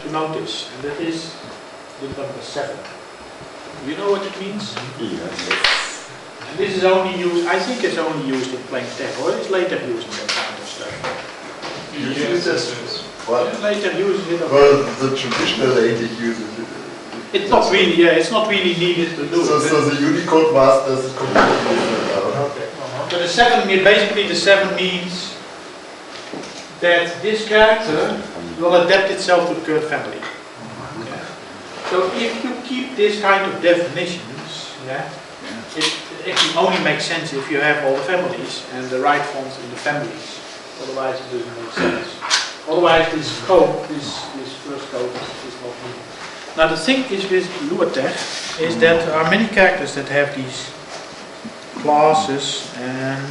to notice, and that is the number 7. Do you know what it means? Yes. And this is only used, I think it's only used in plain text, or it's later used in that kind of stuff. Later uses it. Well, the traditional LaTeX uses it. It's not really, yeah, it's not really needed to do So, it. so the Unicode masters is completely different now. Okay. So the 7 basically the 7 means that this character will adapt itself to the current family. Yeah. So if you keep this kind of definitions, yeah, it actually only makes sense if you have all the families and the right fonts in the families. Otherwise it doesn't make sense. Otherwise this code, this first code is not needed. Now the thing is with LuaTeX is that there are many characters that have these classes and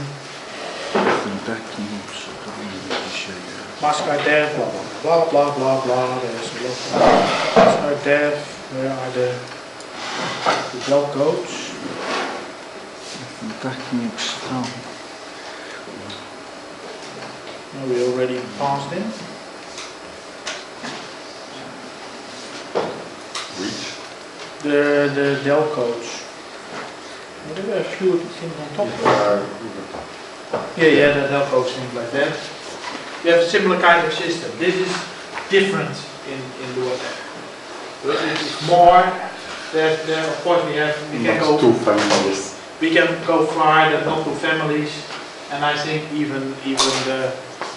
mask def, blah blah blah blah. There's a lot of mask def. Where are the bell codes? No, we already passed in. Which? The del codes. Well, there were a few things on top of it. Yeah, the del codes, things like that. You have a similar kind of system. This is different in LuaTeX. But it is more that of course we can go two families. We can go far that not two families, and I think even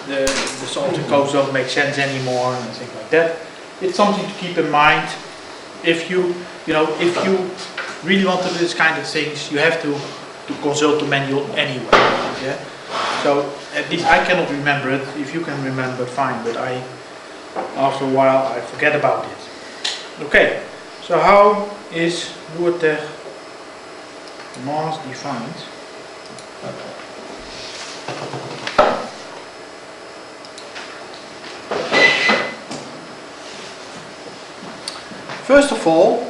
the sort of codes don't make sense anymore and things like that. It's something to keep in mind. If you really want to do this kind of things, you have to consult the manual anyway. Yeah. So at least I cannot remember it. If you can remember it, fine. But after a while, I forget about it. Okay. So how is LuaTeX mass defined? First of all,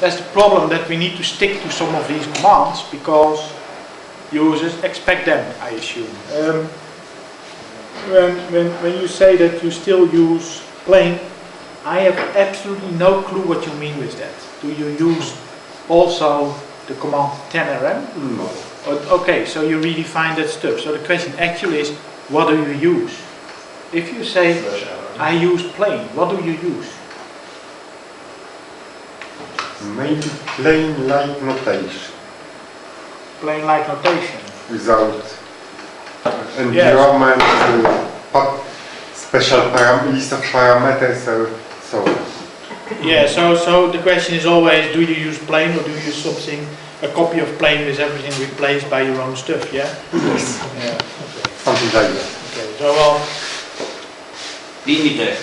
that's the problem that we need to stick to some of these commands because users expect them, I assume. When you say that you still use plain, I have absolutely no clue what you mean with that. Do you use also the command 10rm? No. Okay, so you redefine that stuff. So the question actually is, what do you use? If you say, I use plain, what do you use? Maybe plain like notation. Plain like notation. Without environment, special list of parameters or so on. Yeah, so the question is always, do you use plain or do you use something, a copy of plain with everything replaced by your own stuff, yeah? Yes. Yeah, okay. Something like that. Okay, so well... Init.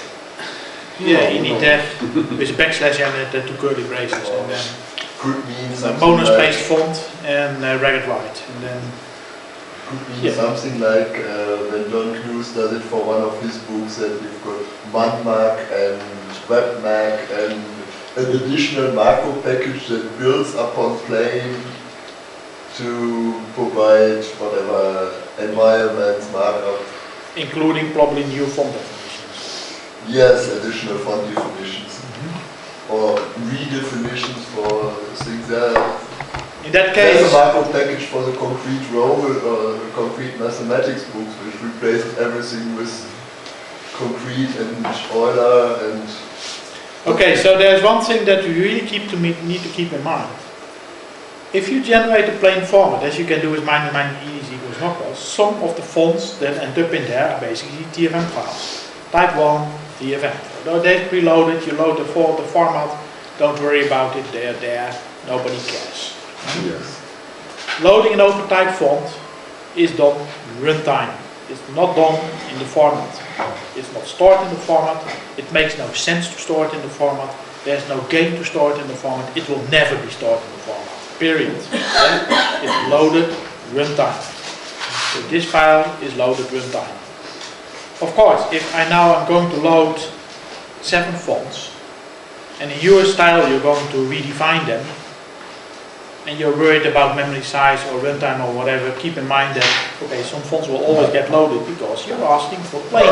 Yeah, init with a backslash and the two curly braces, and then Could mean a something monospaced font and ragged white, and then could mean something like when John Kurs does it for one of his books, that you've got manmark and webmark and an additional macro package that builds upon plain to provide whatever environments markup. including probably new font definitions. Yes, additional font definitions or redefinitions for things there. In that There's case, a markup package for the concrete role or concrete mathematics books, which replaced everything with concrete and Euler and. okay, so there's one thing that you really need to keep in mind. If you generate a plain format, as you can do with -ease equals nogmaals, some of the fonts that end up in there are basically TFM files. Type 1, TFM. Though they're preloaded, you load the format, don't worry about it, they're there, nobody cares. Yes. Loading an open type font is done runtime. It's not done in the format. It's not stored in the format. It makes no sense to store it in the format. There's no gain to store it in the format. It will never be stored in the format. Period. It's loaded runtime. So this file is loaded runtime. Of course, if I'm going to load 7 fonts, and in your style you're going to redefine them, and you're worried about memory size or runtime or whatever, keep in mind that, okay, some fonts will always get loaded because you're asking for plain.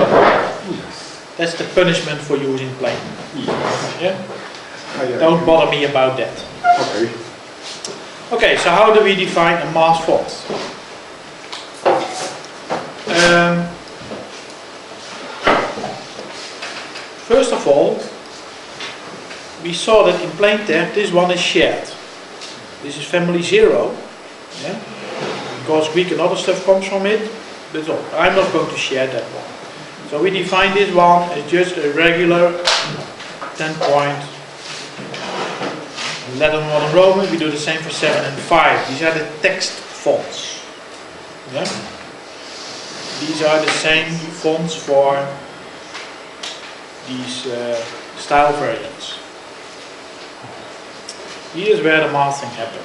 Yes. That's the punishment for using plain. Yes. Yeah? Don't bother me about that. Okay. Okay, so how do we define a mass font? First of all, we saw that in plain text this one is shared. This is family 0, yeah? Because Greek and other stuff comes from it, but I'm not going to share that one. So we define this one as just a regular 10-point Latin 1 and Roman. We do the same for 7 and 5. These are the text fonts. Yeah? These are the same fonts for these style variants. Here's where the masking happens.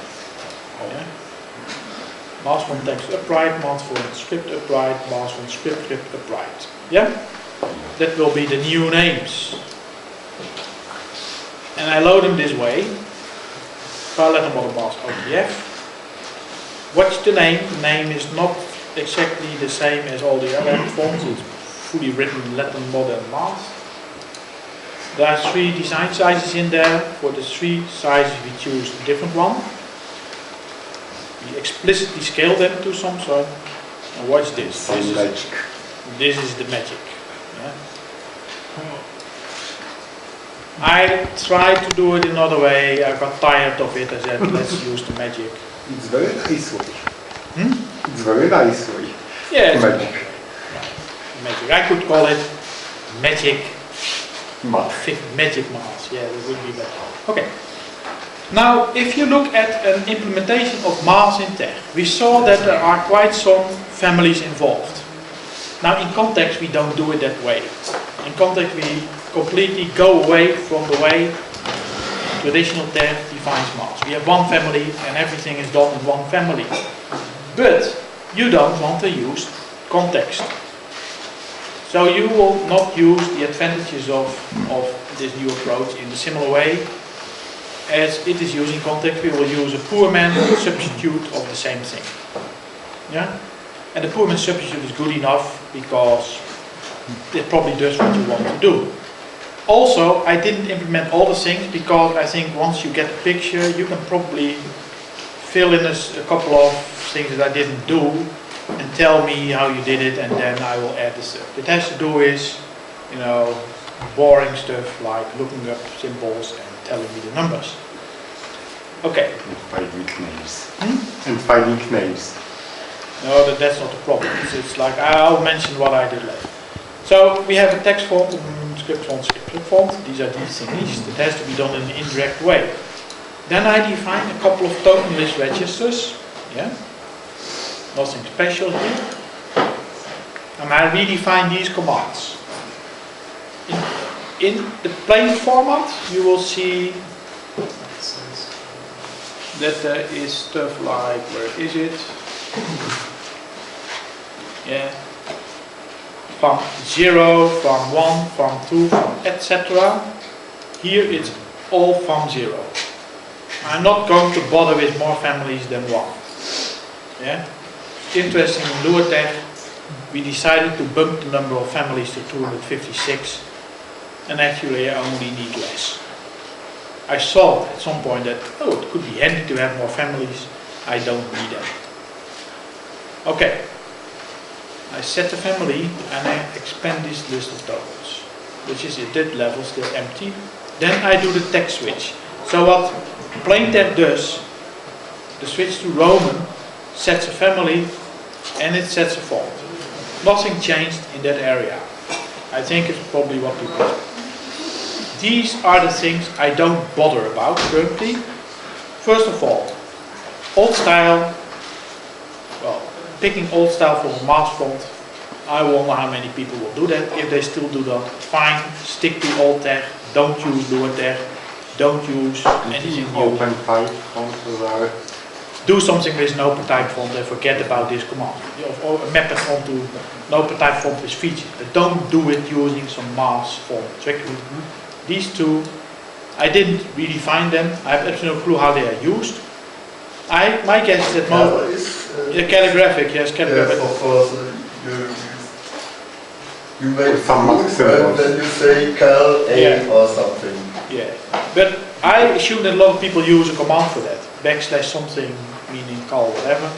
Yeah? Mask font text upright, mask font script upright, mask font script upright. Yeah? That will be the new names. And I load them this way. File letter model mask OTF. Watch the name. The name is not exactly the same as all the other fonts. It's fully written Latin modern mask. There are 3 design sizes in there. For the 3 sizes we choose a different one. We explicitly scale them to some sort. And watch this. This is the magic. Yeah? I tried to do it another way. I got tired of it. I said, let's use the magic. It's very nice way. It's very nice way. Yeah, it's Magic. magic. I could call it magic. Math. Magic mass. Yeah, that would be better. Okay. Now, if you look at an implementation of mass in text, we saw that there are quite some families involved. Now, in context, we don't do it that way. In context, we completely go away from the way traditional text defines mass. We have one family and everything is done in one family. But you don't want to use context. So you will not use the advantages of this new approach in a similar way as it is using context. We will use a poor man substitute of the same thing. Yeah? And the poor man substitute is good enough because it probably does what you want to do. Also, I didn't implement all the things because I think once you get the picture, you can probably fill in a couple of things that I didn't do and tell me how you did it, and then I will add the stuff. It has to do with, you know, boring stuff like looking up symbols and telling me the numbers. Okay. And finding names. And finding names. No, that's not the problem. It's like I'll mention what I did later. So we have a text font, script font. These are these things. It has to be done in an indirect way. Then I define a couple of token list registers. Yeah. Nothing special here. And I redefine these commands. In the plain format, you will see that there is stuff like, where is it? Yeah. From 0, from 1, from 2, from etc. Here it's all from 0. I'm not going to bother with more families than 1. Yeah. Interesting, in LuaTeX we decided to bump the number of families to 256, and actually I only need less. I thought at some point that, oh, it could be handy to have more families. I don't need them. Okay. I set the family and I expand this list of tokens, which is at that level still empty. Then I do the text switch. So what plain text does, the switch to Roman sets a family and it sets a font. Nothing changed in that area. I think it's probably what people do. These are the things I don't bother about currently. First of all, old style. Well, picking old style from a mass font, I wonder how many people will do that. If they still do that, fine. Stick to old text. Don't use LuaTeX. Don't use anything new. Open type fonts. Do something with an open type font and forget about this command. Or map it onto an open type font with features. But don't do it using some mass font trick. These two, I didn't redefine them. I have absolutely no clue how they are used. My guess is that most calligraphic, yes, calligraphic. You make some proof and then you say cal a or something. Yeah, but I assume that a lot of people use a command for that. / something, meaning call whatever.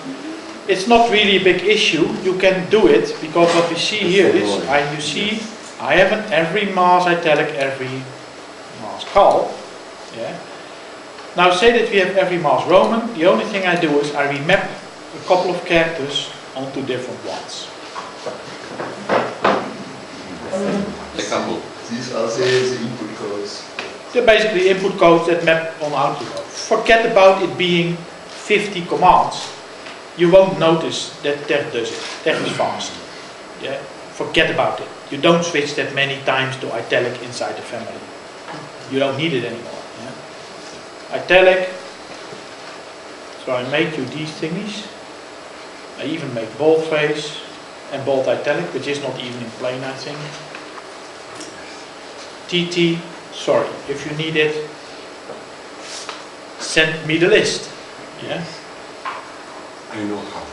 It's not really a big issue. You can do it because what we see here is, you see, I have an every mass italic, every mass call. Yeah. Now say that we have every mass Roman. The only thing I do is I remap a couple of characters onto different ones. Example. These are the input codes. They're basically input codes that map on how to go. Forget about it being 50 commands. You won't notice that that does it. That is fast. Yeah? Forget about it. You don't switch that many times to italic inside the family. You don't need it anymore. Yeah? Italic. So I make you these thingies. I even make boldface and bold italic, which is not even in plain, I think. TT, sorry, if you need it, send me the list. Yeah? I know how.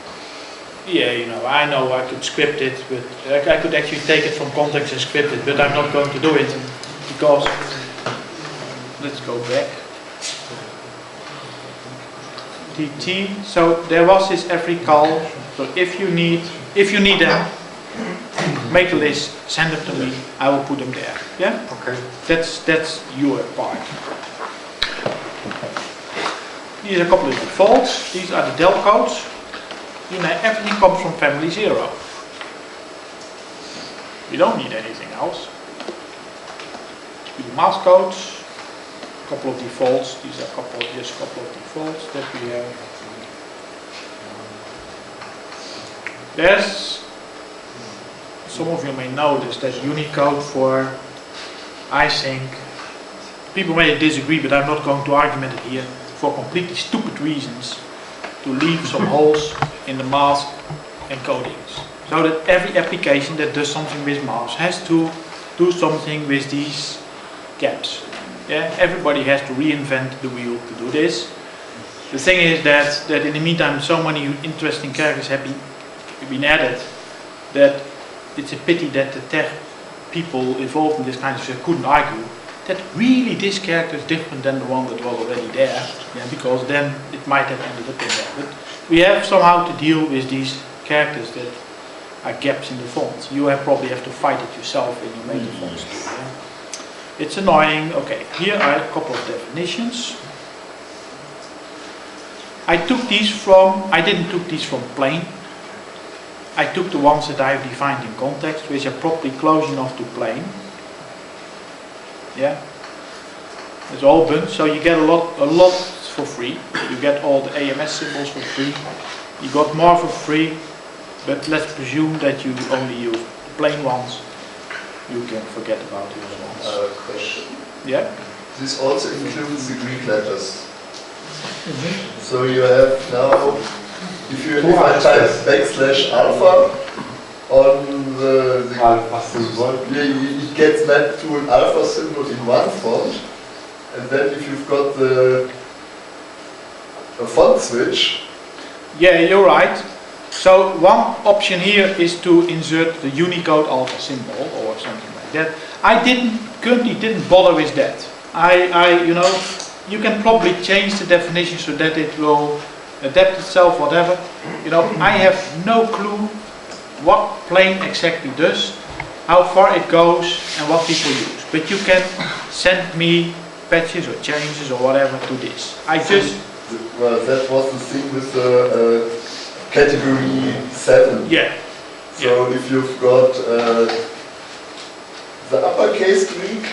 Yeah, you know, I know I could script it, but I could actually take it from context and script it, but I'm not going to do it because, let's go back. TT, so there was this every call, so if you need them, make a list, send them to me, I will put them there. Yeah? Okay. That's your part. These are a couple of defaults. These are the del codes. You know, everything comes from family 0. You don't need anything else. The mask codes, a couple of defaults. These are just a couple of defaults that we have. There's, some of you may know this, there's Unicode for, I think, people may disagree, but I'm not going to argument it here, for completely stupid reasons, to leave some holes in the mask encodings. So that every application that does something with mask has to do something with these gaps. Yeah? Everybody has to reinvent the wheel to do this. The thing is that in the meantime so many interesting characters have been added that it's a pity that the tech people involved in this kind of stuff couldn't argue that really this character is different than the one that was already there, yeah, because then it might have ended up in there. But we have somehow to deal with these characters that are gaps in the font. You probably have to fight it yourself when you make the fonts too. Yeah? It's annoying. Okay, here are a couple of definitions. I didn't took these from plain. I took the ones that I have defined in context, which are probably close enough to plain. Yeah, it's all bunch, so you get a lot for free. You get all the AMS symbols for free. You got more for free, but let's presume that you only use the plain ones. You can forget about the other ones. Question. Yeah. This also includes the Greek letters. So you have now, if I type \alpha on the Alpha symbol. it gets mapped to an alpha symbol in one font, and then if you've got a font switch. Yeah, you're right. So one option here is to insert the Unicode alpha symbol or something like that. I currently didn't bother with that. You know, you can probably change the definition so that it will adapt itself, whatever. You know, I have no clue what plain exactly does, how far it goes, and what people use. But you can send me patches or changes or whatever to this. Well, that was the thing with the category 7. Yeah. So if you've got the uppercase Greek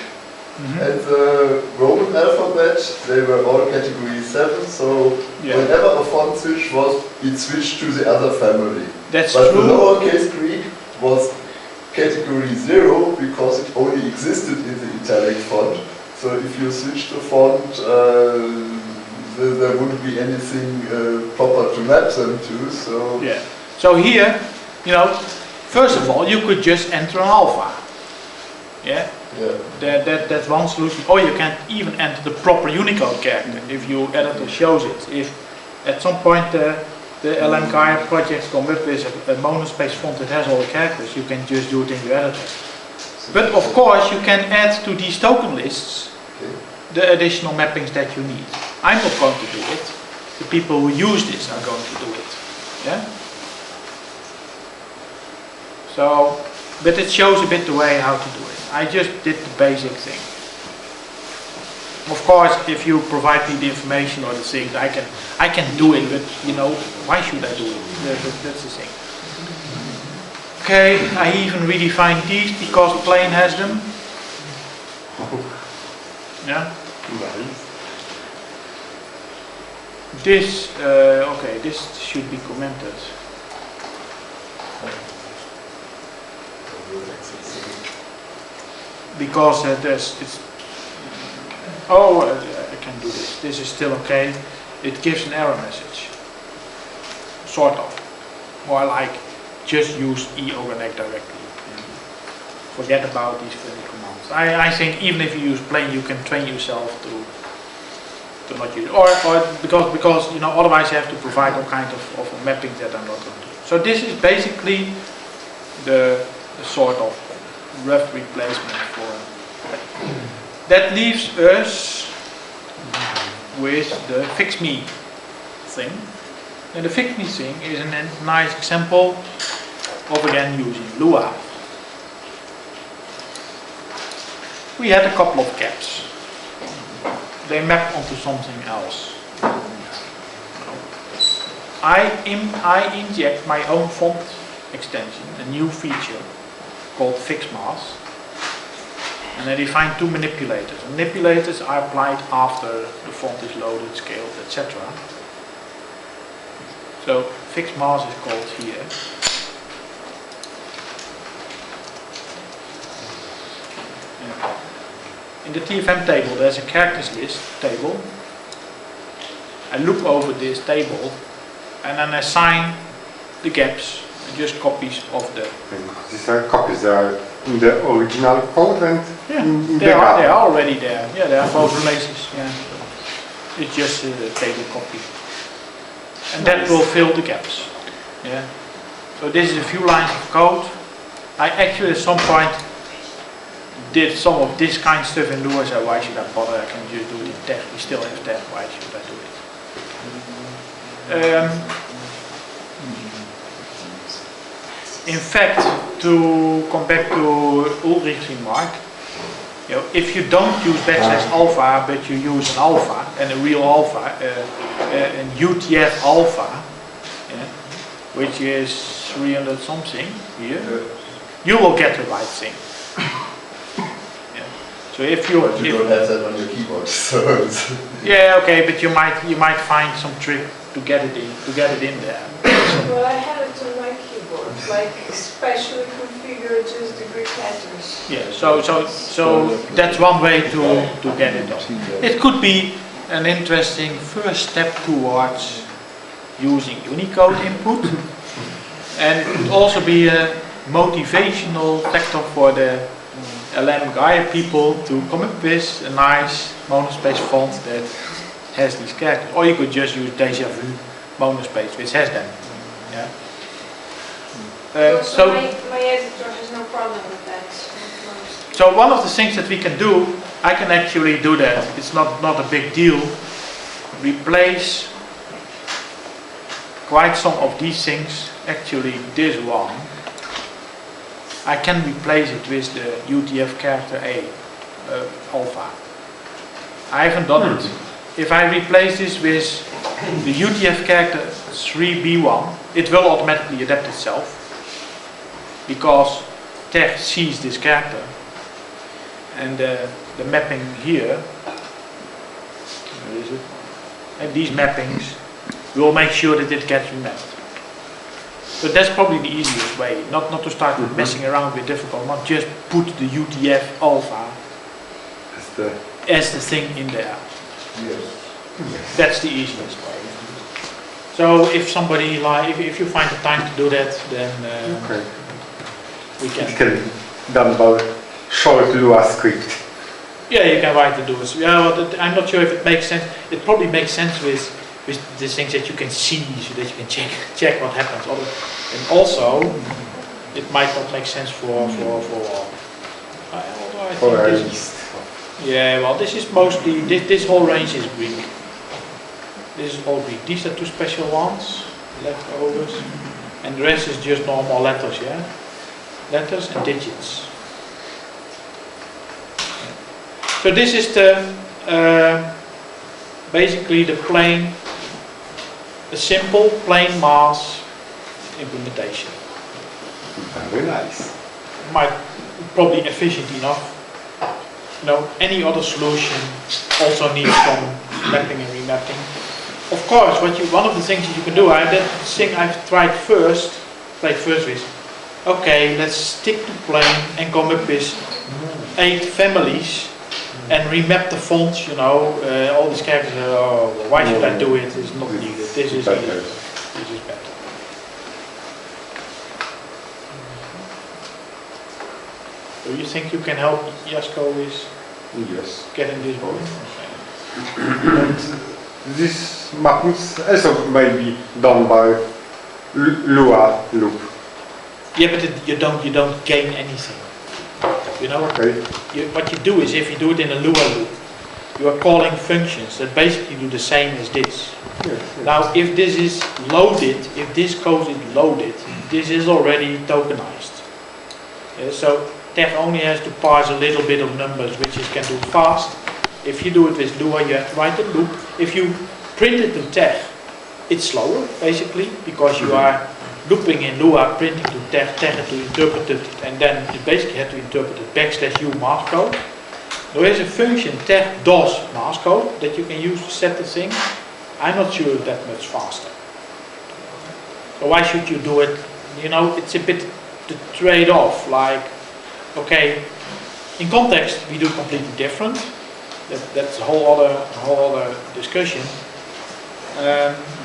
and the Roman alphabet, they were all category 7. So whenever a font switch was, it switched to the other family. That's but true. The lowercase Greek was category 0 because it only existed in the italic font. So if you switch the font, there wouldn't be anything proper to map them to. So yeah. So here, you know, first of all, you could just enter an alpha. Yeah. Yeah. That's one solution. Or you can even enter the proper Unicode character if your editor shows it. If At some point the LM Gaia project come up with a monospace font that has all the characters. You can just do it in your editor. But of course you can add to these token lists the additional mappings that you need. I'm not going to do it. The people who use this are going to do it. Yeah? So, but it shows a bit the way how to do it. I just did the basic thing. Of course, if you provide me the information or the things, I can do it, but you know, why should I do it? That's the thing. Okay, I even redefined these because Plain has them. Yeah. Nice. This, okay, this should be commented. Because it's. Oh, I can do this. This is still okay. It gives an error message. Sort of. More like just use eOrganic directly. Forget about these funny commands. I think even if you use Plain, you can train yourself to not use it. Or because you know, otherwise you have to provide all kinds of mappings that I'm not going to do. So this is basically the sort of rough replacement for that leaves us with the fix me thing. And the fix me thing is a nice example of again using Lua. We had a couple of gaps. They map onto something else. I inject my own font extension, a new feature called fix mask. And I define two manipulators. Manipulators are applied after the font is loaded, scaled, etc. So fix mask is called here. In the TFM table there's a characters list table. I look over this table and then assign the gaps and just copies of the... These are copies, they are in the original code and in they are already there. Yeah, they are both releases. Yeah. It's just a table copy. And that will fill the gaps. Yeah. So this is a few lines of code. I actually at some point did some of this kind of stuff in Lua, so why should I bother? I can just do it in text. We still have text, why should I do it? In fact, to come back to Ulrich's remark, you know, if you don't use \alpha, but you use an alpha, and a real alpha, an UTF alpha, yeah, which is 300 something here, you will get the right thing. Yeah. So if you don't have that on your keyboard, so yeah, okay, but you might find some trick to get it in there. Well, I have it on my keyboard, like specially configured just the Greek letters. Yeah, so that's one way to get it on. It could be an interesting first step towards using Unicode input, and it could also be a motivational factor for the LM Gaia people to come up with a nice monospace font that has these characters. Or you could just use Déjà Vu monospace, which has them. Yeah. So my editor has no problem with that. So one of the things that we can do, I can actually do that. It's not a big deal. Replace quite some of these things. Actually, this one, I can replace it with the UTF character A alpha. I haven't done it. If I replace this with the UTF character 3B1, it will automatically adapt itself because text sees this character, and the mapping here, where is it? And these mappings will make sure that it gets remapped. But that's probably the easiest way, not to start messing around with difficult ones, just put the UTF alpha as the thing in there. yes. That's the easiest way. So if somebody if you find the time to do that, then we can. It can be done by short Lua script. Yeah, you can write the doers. Yeah, well, I'm not sure if it makes sense. It probably makes sense with with the things that you can see, so that you can check what happens. And also, it might not make sense for although I think this, yeah, well, this is mostly this whole range is Greek. This is all Greek. These are two special ones, leftovers, and the rest is just normal letters, yeah, letters and digits. So this is the basically the simple plain mass implementation. Very nice. Might probably efficient enough. You know, any other solution also needs some mapping and remapping. Of course, one of the things that you can do, that thing I've played first with. Okay, let's stick to plain and come up with 8 families and remap the fonts. You know, all these characters. Oh, well, why should I do it? It's not needed. This is better. needed. This is better. Do you think you can help Jasko with Yes. getting this going? And this mappings also may be done by Lua loop. Yeah, but you don't gain anything. You know, Okay. what you do is, if you do it in a Lua loop, you are calling functions that basically do the same as this. Yes. Now, if this is loaded, if this code is loaded, this is already tokenized. So TeX only has to parse a little bit of numbers, which it can do fast. If you do it with Lua, you have to write a loop. If you print it to TeX, it's slower, basically, because you are looping in Lua, printing to TeX, TeX had to interpret it, and then you basically have to interpret it /u mask code. There is a function TeX does mask code that you can use to set the thing. I'm not sure if that much faster. So why should you do it? You know, it's a bit the trade-off. Like, okay, in context we do completely different. That's a whole other discussion.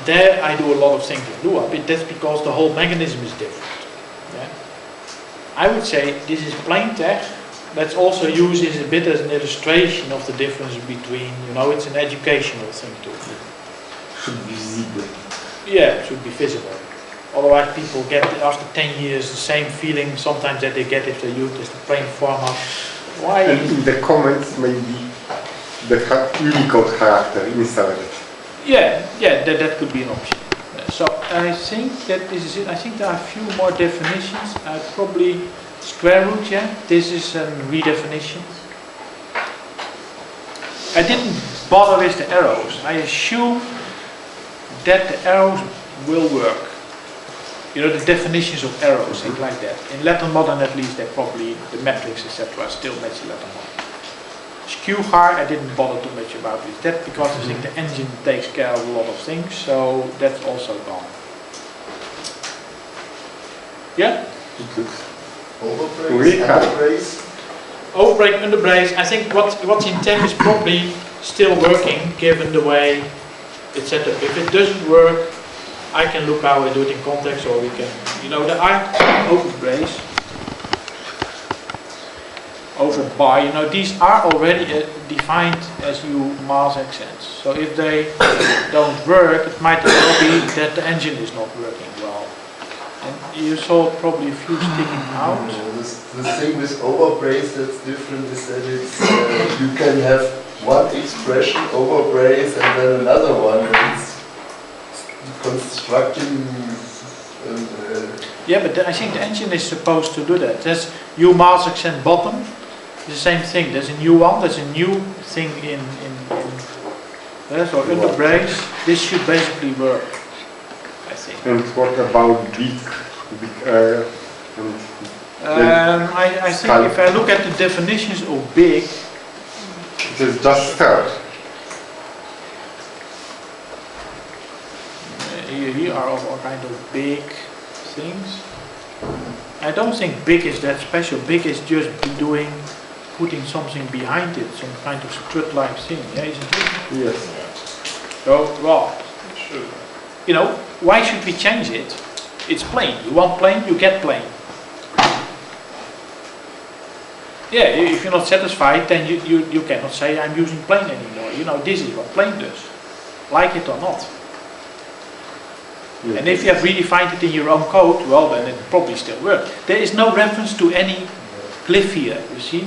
There I do a lot of things in Lua, but that's because the whole mechanism is different. Yeah? I would say this is plain TeX. Let's also use this a bit as an illustration of the difference between, you know, it's an educational thing too. Should be visible. Yeah, it should be visible. Otherwise people get, after 10 years, the same feeling sometimes that they get if they use this plain format. Why? And in the comments maybe the Unicode character inserted. Yeah, that could be an option. So I think that this is it. I think there are a few more definitions. Probably square root, yeah. This is a redefinition. I didn't bother with the arrows. I assume that the arrows will work. You know, the definitions of arrows, things like that. In Latin modern at least, they probably, the metrics, etc. still match Latin modern. Skewgar, I didn't bother too much about this. That because I think the engine takes care of a lot of things, so that's also gone. Yeah? Overpraise, underpraise. Overbreak, underbrace. I think what's in TeX is probably still working, given the way it's set up. If it doesn't work, I can look how I do it in context, or we can, you know, the overbrace. Over by, you know, these are already defined as mass accents. So if they don't work, it might well be that the engine is not working well. And you saw probably a few sticking out. The thing with overpraise that's different is that it's, you can have one expression overpraise and then another one. And it's constructing. Yeah, but I think the engine is supposed to do that. There's mass accent bottom. The same thing. There's a new one. There's a new thing in so underbrace. This should basically work, I think. And what about big I think if I look at the definitions of big, it is just third. Here are all kind of big things. I don't think big is that special. Big is just putting something behind it, some kind of strut-like thing, yeah, isn't it? Yes. So, well, you know, why should we change it? It's plain. You want plain, you get plain. Yeah, if you're not satisfied, then you cannot say I'm using plain anymore. You know, this is what plain does. Like it or not. Yeah. And if you have redefined it in your own code, well, then it probably still works. There is no reference to any glyph here, you see?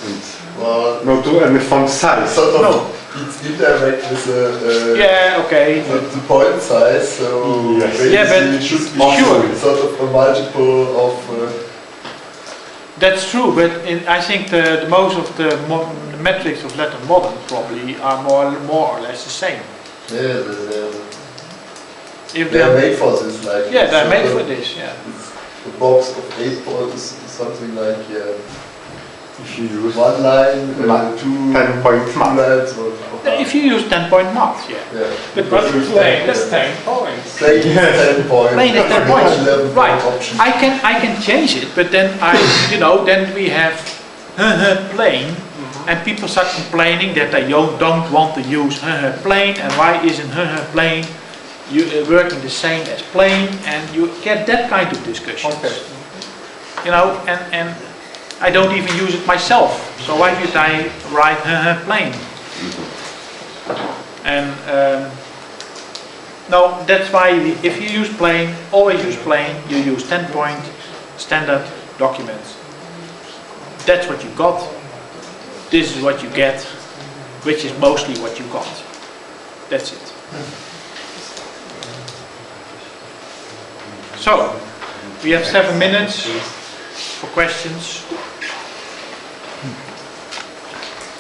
And Well, no to any font size. sort of, No. it's indirect with Yeah, okay. the point size, so Yes. basically Yeah, but it should be sure. sort of a multiple of. That's true, but I think the most of the metrics of Latin modern probably are more or less the same. Yeah, If they're made for this, like. yeah, they're made sort for of- this, yeah. The box of 8 points is something like If you use 1 line, Ma- 2 10-point two math. lines, or If you use 10-point math, yeah. yeah. But Plain is 10 points. Plain is 10 points. Plain is 10 points. 11 point Right. option. I can change it, but then then we have plain, and people start complaining that they don't want to use plain, and why isn't plain working the same as plain, and you get that kind of discussions. Okay. And I don't even use it myself, so why should I write plain? And no, that's why if you use plain, always use plain, you use 10-point standard documents. That's what you got. This is what you get, which is mostly what you got. That's it. So, we have 7 minutes for questions.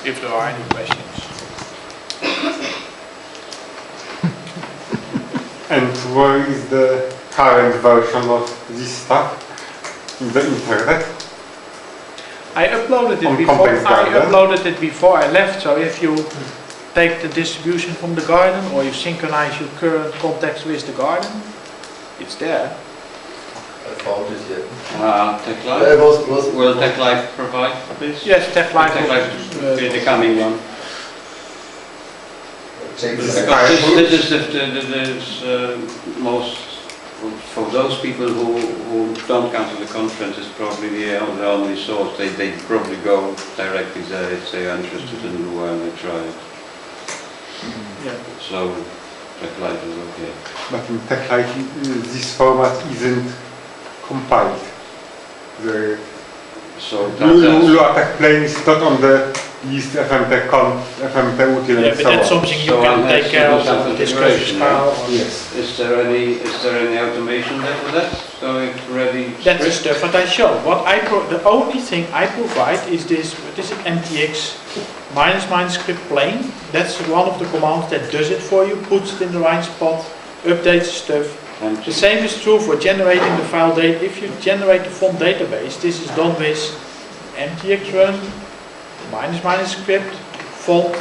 If there are any questions. And where is the current version of this stuff in the internet? I uploaded it On before. Compass Garden? I left. So if you take the distribution from the garden, or you synchronize your current context with the garden, it's there. I found it here. TechLive? Will TechLive provide this? Yes, TechLive. TechLive is the coming one. Check This this is out. This is the most, for those people who don't come to the conference, it's probably the only source. They probably go directly there if they are interested in Lua and they try it. Yeah. So TechLive is okay. But in TechLive this format isn't compiled. The So that's LuaTeX plain is not on the list FMT.com, FMT util Yeah, and but so that's on. something you So can one take has care to do of some and discuss with configuration, Carl. Yes. Is there any automation there for that? So it's ready. That's the stuff that I show. The only thing I provide is this. This is MTX -- script plain. That's one of the commands that does it for you, puts it in the right spot, updates stuff. The same is true for generating the file data. If you generate the font database, this is done with MTX run -- script font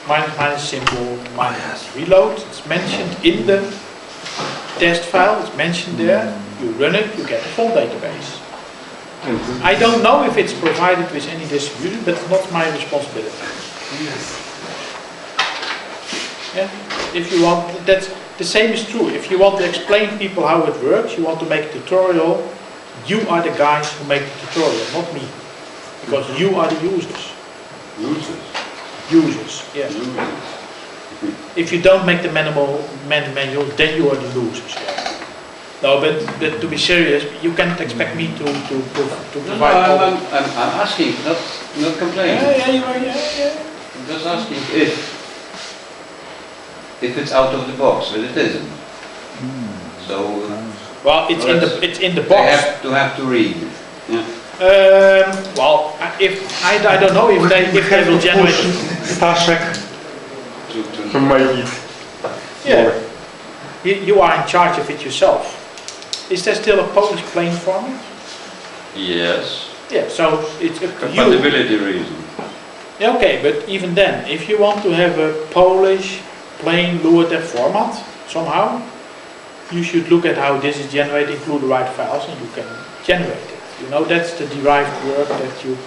-- symbol reload. It's mentioned in the test file. It's mentioned there. You run it, you get the font database. And I don't know if it's provided with any distribution, but it's not my responsibility. Yeah. If you want, that's the same is true. If you want to explain people how it works, you want to make a tutorial. You are the guys who make the tutorial, not me, because you are the users. Users, yeah. If you don't make the manual, then you are the losers. Yeah. No, but to be serious, you can't expect me to provide. I'm asking, not complaining. Yeah, you are. Yeah. I'm just asking if it's out of the box, but it isn't. So Well, it's in the box. they have to read. Yeah. Well, if I don't know if they will generate. Staszek To to make it Yeah. more. You are in charge of it yourself. Is there still a Polish plain format? Yes. Yeah, so it's up to you. Compatibility reason. Yeah, okay, but even then, if you want to have a Polish plain LuaTeX format somehow, you should look at how this is generated, include the right files, and you can generate it. You know, that's the derived work that you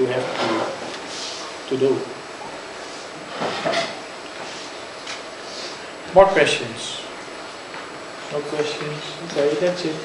have to do. More questions? No questions? Okay, that's it.